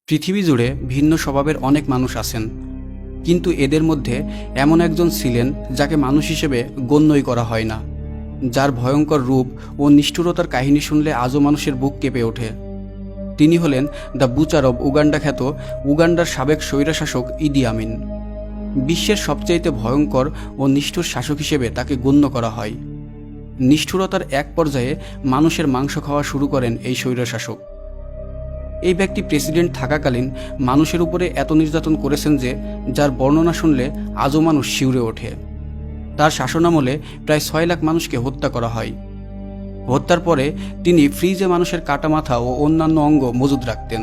পৃথিবী জুড়ে ভিন্ন স্বভাবের অনেক মানুষ আছেন, কিন্তু এদের মধ্যে এমন একজন ছিলেন যাকে মানুষ হিসেবে গণ্যই করা হয় না, যার ভয়ঙ্কর রূপ ও নিষ্ঠুরতার কাহিনী শুনলে আজও মানুষের বুক কেঁপে ওঠে। তিনি হলেন দ্য বুচার অব উগান্ডা খ্যাত উগান্ডার সাবেক স্বৈরশাসক ইদি আমিন। বিশ্বের সবচাইতে ভয়ঙ্কর ও নিষ্ঠুর শাসক হিসেবে তাকে গণ্য করা হয়। নিষ্ঠুরতার এক পর্যায়ে মানুষের মাংস খাওয়া শুরু করেন এই স্বৈরশাসক। এই ব্যক্তি প্রেসিডেন্ট থাকাকালীন মানুষের উপরে এত নির্যাতন করেছেন যে যার বর্ণনা শুনলে আজও মানুষ শিউরে ওঠে। তার শাসনামলে প্রায় 6 লাখ মানুষকে হত্যা করা হয়। হত্যার পরে তিনি ফ্রিজে মানুষের কাটা মাথা ও অন্যান্য অঙ্গ মজুদ রাখতেন।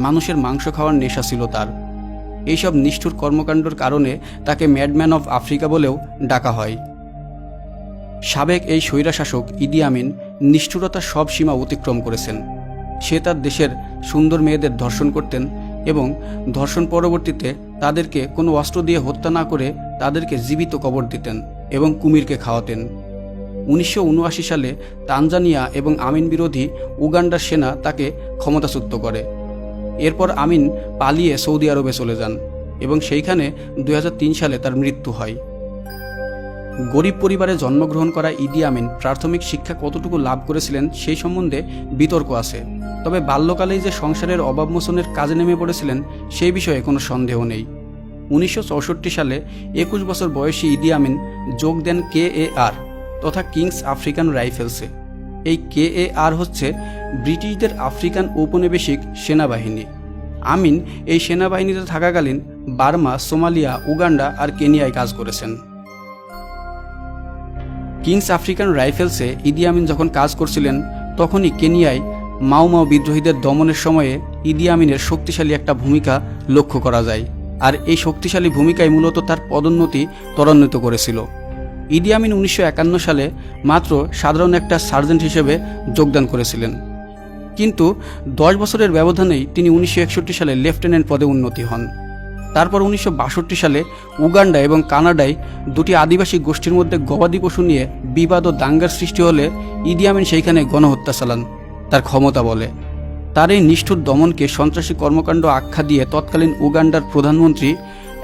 মানুষের মাংস খাওয়ার নেশা ছিল তার। এইসব নিষ্ঠুর কর্মকাণ্ডের কারণে তাকে ম্যাডম্যান অফ আফ্রিকা বলেও ডাকা হয়। সাবেক এই স্বৈরশাসক ইদি আমিন নিষ্ঠুরতার সব সীমা অতিক্রম করেছেন। সে তার দেশের সুন্দর মেয়েদের ধর্ষণ করতেন এবং ধর্ষণ পরবর্তীতে তাদেরকে কোনো অস্ত্র দিয়ে হত্যা না করে তাদেরকে জীবিত কবর দিতেন এবং কুমিরকে খাওয়াতেন। 1979 সালে তানজানিয়া এবং আমিন বিরোধী উগান্ডার সেনা তাকে ক্ষমতাচ্যুত করে। এরপর আমিন পালিয়ে সৌদি আরবে চলে যান এবং সেইখানে 2003 সালে তার মৃত্যু হয়। গরিব পরিবারে জন্মগ্রহণ করা ইদি আমিন প্রাথমিক শিক্ষা কতটুকু লাভ করেছিলেন সেই সম্বন্ধে বিতর্ক আছে, তবে বাল্যকালেই যে সংসারের অভাব মোচনের কাজে নেমে পড়েছিলেন সেই বিষয়ে কোনো সন্দেহ নেই। 1964 সালে 21 বছর বয়সী ইদি আমিন যোগ দেন KAR তথা কিংস আফ্রিকান রাইফেলসে। এই KAR হচ্ছে ব্রিটিশদের আফ্রিকান ঔপনিবেশিক সেনাবাহিনী। আমিন এই সেনাবাহিনীতে থাকাকালীন বার্মা, সোমালিয়া, উগান্ডা আর কেনিয়ায় কাজ করেছেন। কিংস আফ্রিকান রাইফেলসে ইদি আমিন যখন কাজ করছিলেন তখনই কেনিয়ায় মাও মাও বিদ্রোহীদের দমনের সময়ে ইদি আমিনের শক্তিশালী একটা ভূমিকা লক্ষ্য করা যায়, আর এই শক্তিশালী ভূমিকায় মূলত তার পদোন্নতি ত্বরান্বিত করেছিল। ইদি আমিন 1951 সালে মাত্র সাধারণ একটা সার্জেন্ট হিসেবে যোগদান করেছিলেন, কিন্তু 10 বছরের ব্যবধানেই তিনি 1961 সালে লেফটেন্যান্ট পদে উন্নতি হন। তারপর 1962 সালে উগান্ডা এবং কানাডায় দুটি আদিবাসী গোষ্ঠীর মধ্যে গবাদি পশু নিয়ে বিবাদ ও দাঙ্গার সৃষ্টি হলে ইদি আমিন সেইখানে গণহত্যা চালান তার ক্ষমতা বলে। তার এই নিষ্ঠুর দমনকে সন্ত্রাসী কর্মকাণ্ড আখ্যা দিয়ে তৎকালীন উগান্ডার প্রধানমন্ত্রী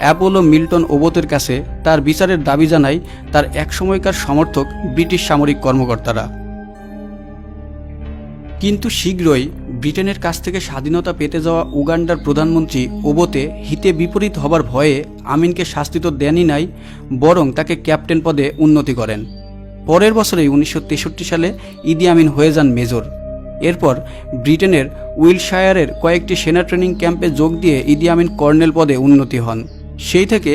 অ্যাপোলো মিল্টন ওবোতের কাছে তার বিচারের দাবি জানায় তার একসময়কার সমর্থক ব্রিটিশ সামরিক কর্মকর্তারা। কিন্তু শীঘ্রই ব্রিটেনের কাছ থেকে স্বাধীনতা পেতে যাওয়া উগান্ডার প্রধানমন্ত্রী ওবোতে হিতে বিপরীত হবার ভয়ে আমিনকে শাস্তি তো দেনই নাই, বরং তাকে ক্যাপ্টেন পদে উন্নতি করেন। পরের বছরেই 1963 সালে ইদি আমিন হয়ে যান মেজর। এরপর ব্রিটেনের উইলশায়ারের কয়েকটি সেনা ট্রেনিং ক্যাম্পে যোগ দিয়ে ইদি আমিন কর্নেল পদে উন্নতি হন। সেই থেকে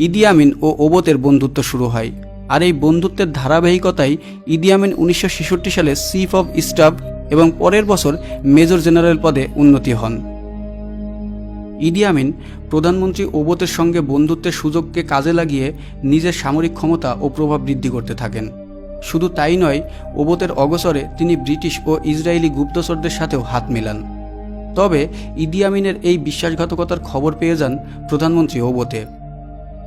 ইদি আমিন ও ওবোতের বন্ধুত্ব শুরু হয়, আর এই বন্ধুত্বের ধারাবাহিকতায় ইদি আমিন 1966 সালে চিফ অব স্টাফ এবং পরের বছর মেজর জেনারেল পদে উন্নতি হন। ইদি আমিন প্রধানমন্ত্রী ওবোতের সঙ্গে বন্ধুত্বের সুযোগকে কাজে লাগিয়ে নিজের সামরিক ক্ষমতা ও প্রভাব বৃদ্ধি করতে থাকেন। শুধু তাই নয়, ওবোতের অগসরে তিনি ব্রিটিশ ও ইসরায়েলি গুপ্তচরদের সাথেও হাত মেলান। তবে ইদি আমিনের এই বিশ্বাসঘাতকতার খবর পেয়ে যান প্রধানমন্ত্রী ওবোতে।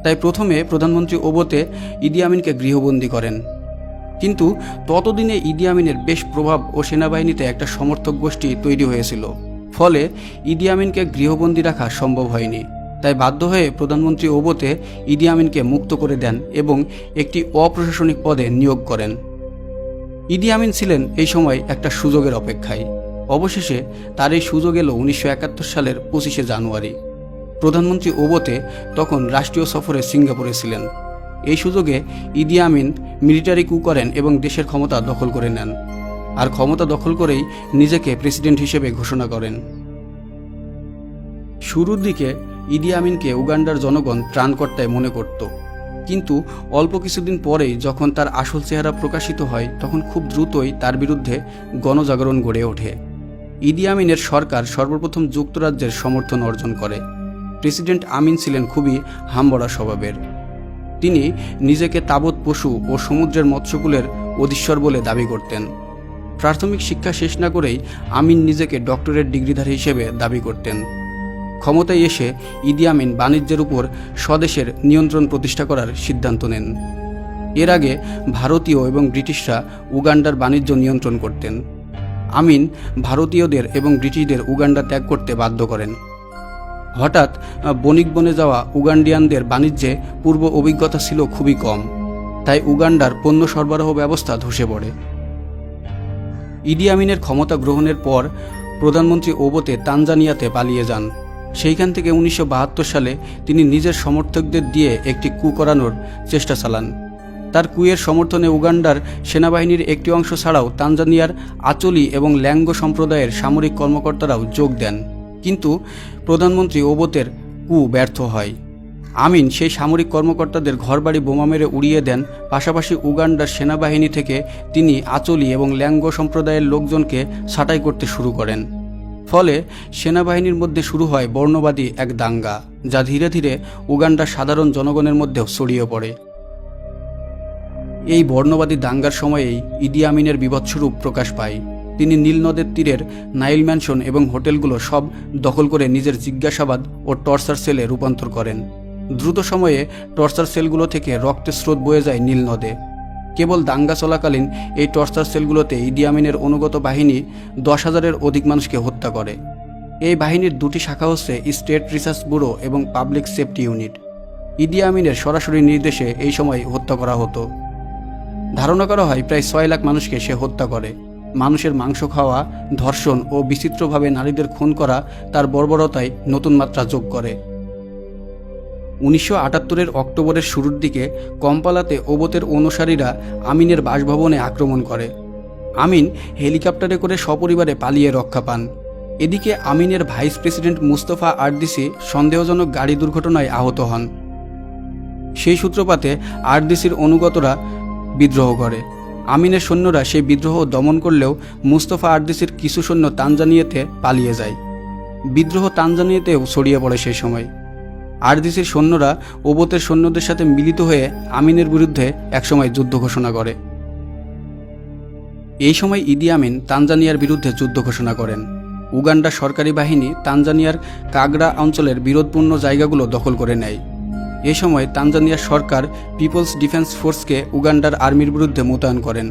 তাই প্রথমে প্রধানমন্ত্রী ওবোতে ইদি আমিনকে গৃহবন্দী করেন, কিন্তু ততদিনে ইদি আমিনের বেশ প্রভাব ও সেনাবাহিনীতে একটা সমর্থক গোষ্ঠী তৈরি হয়েছিল, ফলে ইদি আমিনকে গৃহবন্দী রাখা সম্ভব হয়নি। তাই বাধ্য হয়ে প্রধানমন্ত্রী ওবোতে ইদি আমিনকে মুক্ত করে দেন এবং একটি অপ্রশাসনিক পদে নিয়োগ করেন। ইদি আমিন ছিলেন এই সময় একটা সুযোগের অপেক্ষায়। অবশেষে তার এই সুযোগ এলো 1971 সালের 25শে জানুয়ারি। প্রধানমন্ত্রী ওবোতে তখন রাষ্ট্রীয় সফরে সিঙ্গাপুরে ছিলেন। এই সুযোগে ইদি আমিন মিলিটারি কু করেন এবং দেশের ক্ষমতা দখল করে নেন, আর ক্ষমতা দখল করেই নিজেকে প্রেসিডেন্ট হিসেবে ঘোষণা করেন। শুরুর দিকে ইদি আমিনকে উগান্ডার জনগণ ত্রাণকর্তায় মনে করত, কিন্তু অল্প কিছুদিন পরেই যখন তার আসল চেহারা প্রকাশিত হয় তখন খুব দ্রুতই তার বিরুদ্ধে গণজাগরণ গড়ে ওঠে। ইদি আমিনের সরকার সর্বপ্রথম যুক্তরাজ্যের সমর্থন অর্জন করে। প্রেসিডেন্ট আমিন ছিলেন খুবই হামবড়া স্বভাবের। তিনি নিজেকে তাবৎ পশু ও সমুদ্রের মৎস্যকুলের অধীশ্বর বলে দাবি করতেন। প্রাথমিক শিক্ষা শেষ না করেই আমিন নিজেকে ডক্টরেট ডিগ্রিধারী হিসেবে দাবি করতেন। ক্ষমতায় এসে ইদি আমিন বাণিজ্যের উপর স্বদেশের নিয়ন্ত্রণ প্রতিষ্ঠা করার সিদ্ধান্ত নেন। এর আগে ভারতীয় এবং ব্রিটিশরা উগান্ডার বাণিজ্য নিয়ন্ত্রণ করতেন। আমিন ভারতীয়দের এবং ব্রিটিশদের উগান্ডা ত্যাগ করতে বাধ্য করেন। হঠাৎ বণিক বনে যাওয়া উগান্ডিয়ানদের বাণিজ্যে পূর্ব অভিজ্ঞতা ছিল খুবই কম, তাই উগান্ডার পণ্য সরবরাহ ব্যবস্থা ধসে পড়ে। ইদি আমিনের ক্ষমতা গ্রহণের পর প্রধানমন্ত্রী ওবোতে তানজানিয়াতে পালিয়ে যান। সেইখান থেকে 1972 সালে তিনি নিজের সমর্থকদের দিয়ে একটি কূ করানোর চেষ্টা চালান। তার কুয়ের সমর্থনে উগান্ডার সেনাবাহিনীর একটি অংশ ছাড়াও তানজানিয়ার আচলি এবং ল্যাঙ্গো সম্প্রদায়ের সামরিক কর্মকর্তারাও যোগ দেন, কিন্তু প্রধানমন্ত্রী ওবোতের কূ ব্যর্থ হয়। আমিন সেই সামরিক কর্মকর্তাদের ঘরবাড়ি বোমা মেরে উড়িয়ে দেন। পাশাপাশি উগান্ডার সেনাবাহিনী থেকে তিনি আচলি এবং ল্যাঙ্গো সম্প্রদায়ের লোকজনকে ছাঁটাই করতে শুরু করেন। ফলে সেনাবাহিনীর মধ্যে শুরু হয় বর্ণবাদী এক দাঙ্গা, যা ধীরে ধীরে উগান্ডার সাধারণ জনগণের মধ্যেও ছড়িয়ে পড়ে। এই বর্ণবাদী দাঙ্গার সময়েই ইদি আমিনের বীভৎসরূপ প্রকাশ পায়। তিনি নীল নদের তীরের নাইল ম্যানশন এবং হোটেলগুলো সব দখল করে নিজের জিজ্ঞাসাবাদ ও টর্চার সেলে রূপান্তর করেন। দ্রুত সময়ে টর্চার সেলগুলো থেকে রক্তের স্রোত বয়ে যায় নীল নদে। কেবল দাঙ্গা চলাকালীন এই টর্চার সেলগুলোতে ইদি আমিনের অনুগত বাহিনী 10,000-এর অধিক মানুষকে হত্যা করে। এই বাহিনীর দুটি শাখা হচ্ছে স্টেট রিসার্চ ব্যুরো এবং পাবলিক সেফটি ইউনিট। ইদি আমিনের সরাসরি নির্দেশে এই সময় হত্যা করা হতো। ধারণা করা হয় প্রায় 6 লাখ মানুষকে সে হত্যা করে। মানুষের মাংস খাওয়া, ধর্ষণ ও বিচিত্রভাবে নারীদের খুন করা তার বর্বরতায় নতুন মাত্রা যোগ করে। 1978-এর অক্টোবরের শুরুর দিকে কম্পালাতে ওবোতের অনুসারীরা আমিনের বাসভবনে আক্রমণ করে। আমিন হেলিকপ্টারে করে সপরিবারে পালিয়ে রক্ষা পান। এদিকে আমিনের ভাইস প্রেসিডেন্ট মুস্তফা আরদিসি সন্দেহজনক গাড়ি দুর্ঘটনায় আহত হন। সেই সূত্রপাতে আরদিসির অনুগতরা বিদ্রোহ করে। আমিনের সৈন্যরা সেই বিদ্রোহ দমন করলেও মুস্তফা আরদিসির কিছু সৈন্য তানজানিয়াতে পালিয়ে যায়। বিদ্রোহ তানজানিয়াতেও ছড়িয়ে পড়ে। সেই সময় আরদিসির সৈন্যরা ওবোতের সৈন্যদের সাথে মিলিত হয়ে আমিনের বিরুদ্ধে একসময় যুদ্ধ ঘোষণা করে। এই সময় ইদি আমিন তানজানিয়ার বিরুদ্ধে যুদ্ধ ঘোষণা করেন। উগান্ডা সরকারি বাহিনী তানজানিয়ার কাগড়া অঞ্চলের বিরোধপূর্ণ জায়গাগুলো দখল করে নেয়। এই সময় তানজানিয়ার সরকার পিপলস ডিফেন্স ফোর্সকে উগান্ডার আর্মির বিরুদ্ধে মোতায়েন করেন।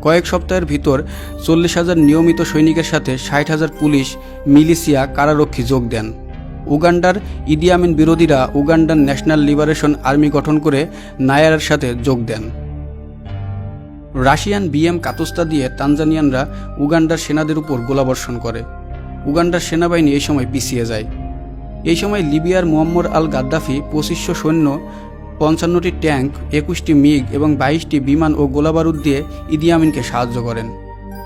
কয়েক সপ্তাহের ভিতর 40,000 নিয়মিত সৈনিকের সাথে 60,000 পুলিশ, মিলিশিয়া, কারারক্ষী যোগ দেন। উগান্ডার ইদি আমিন বিরোধীরা উগান্ডার ন্যাশনাল লিবারেশন আর্মি গঠন করে নায়ারের সাথে যোগ দেন। রাশিয়ান বিএম কাতুস্তা দিয়ে তানজানিয়ানরা উগান্ডার সেনাদের উপর গোলাবর্ষণ করে। উগান্ডার সেনাবাহিনী এই সময় পিছিয়ে যায়। এই সময় লিবিয়ার মুয়াম্মর আল গাদ্দাফি 2500 সৈন্য, 55টি ট্যাঙ্ক, 21টি মিগ এবং 22টি বিমান ও গোলাবারুদ দিয়ে ইদি আমিনকে সাহায্য করেন।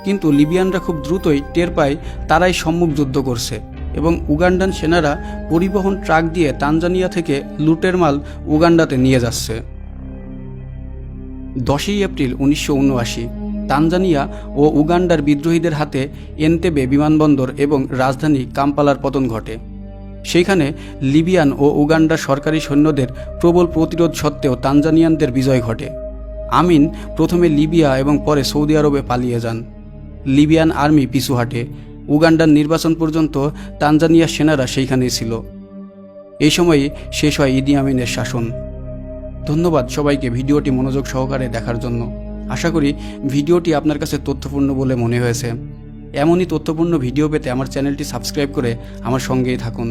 কিন্তু লিবিয়ানরা খুব দ্রুতই টের পায় তারাই সম্মুখ যুদ্ধ করছে এবং উগান্ডান সেনারা পরিবহন ট্রাক দিয়ে তানজানিয়া থেকে লুটের মাল উগান্ডাতে নিয়ে যাচ্ছে। 10 এপ্রিল 1979 তানজানিয়া ও উগান্ডার বিদ্রোহীদের হাতে এন্তেবে বিমানবন্দর এবং রাজধানী কাম্পালার পতন ঘটে। সেইখানে লিবিয়ান ও উগান্ডার সরকারি সৈন্যদের প্রবল প্রতিরোধ সত্ত্বেও তানজানিয়ানদের বিজয় ঘটে। আমিন প্রথমে লিবিয়া এবং পরে সৌদি আরবে পালিয়ে যান। লিবিয়ান আর্মি পিছু হাঁটে। উগান্ডার নির্বাচন পর্যন্ত তানজানিয়ার সেনারা সেইখানেই ছিল। এই সময়ই শেষ হয় ইদি আমিনের শাসন। ধন্যবাদ সবাইকে ভিডিওটি মনোযোগ সহকারে দেখার জন্য। আশা করি ভিডিওটি আপনার কাছে তথ্যপূর্ণ বলে মনে হয়েছে। এমনই তথ্যপূর্ণ ভিডিও পেতে আমার চ্যানেলটি সাবস্ক্রাইব করে আমার সঙ্গেই থাকুন।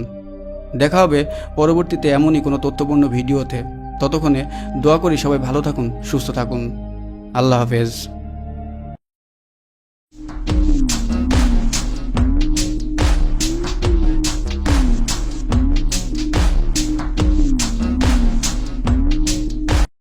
দেখা হবে পরবর্তীতে এমনই কোনো তথ্যপূর্ণ ভিডিওতে। ততক্ষণে দোয়া করি সবাই ভালো থাকুন, সুস্থ থাকুন। আল্লাহ হাফেজ।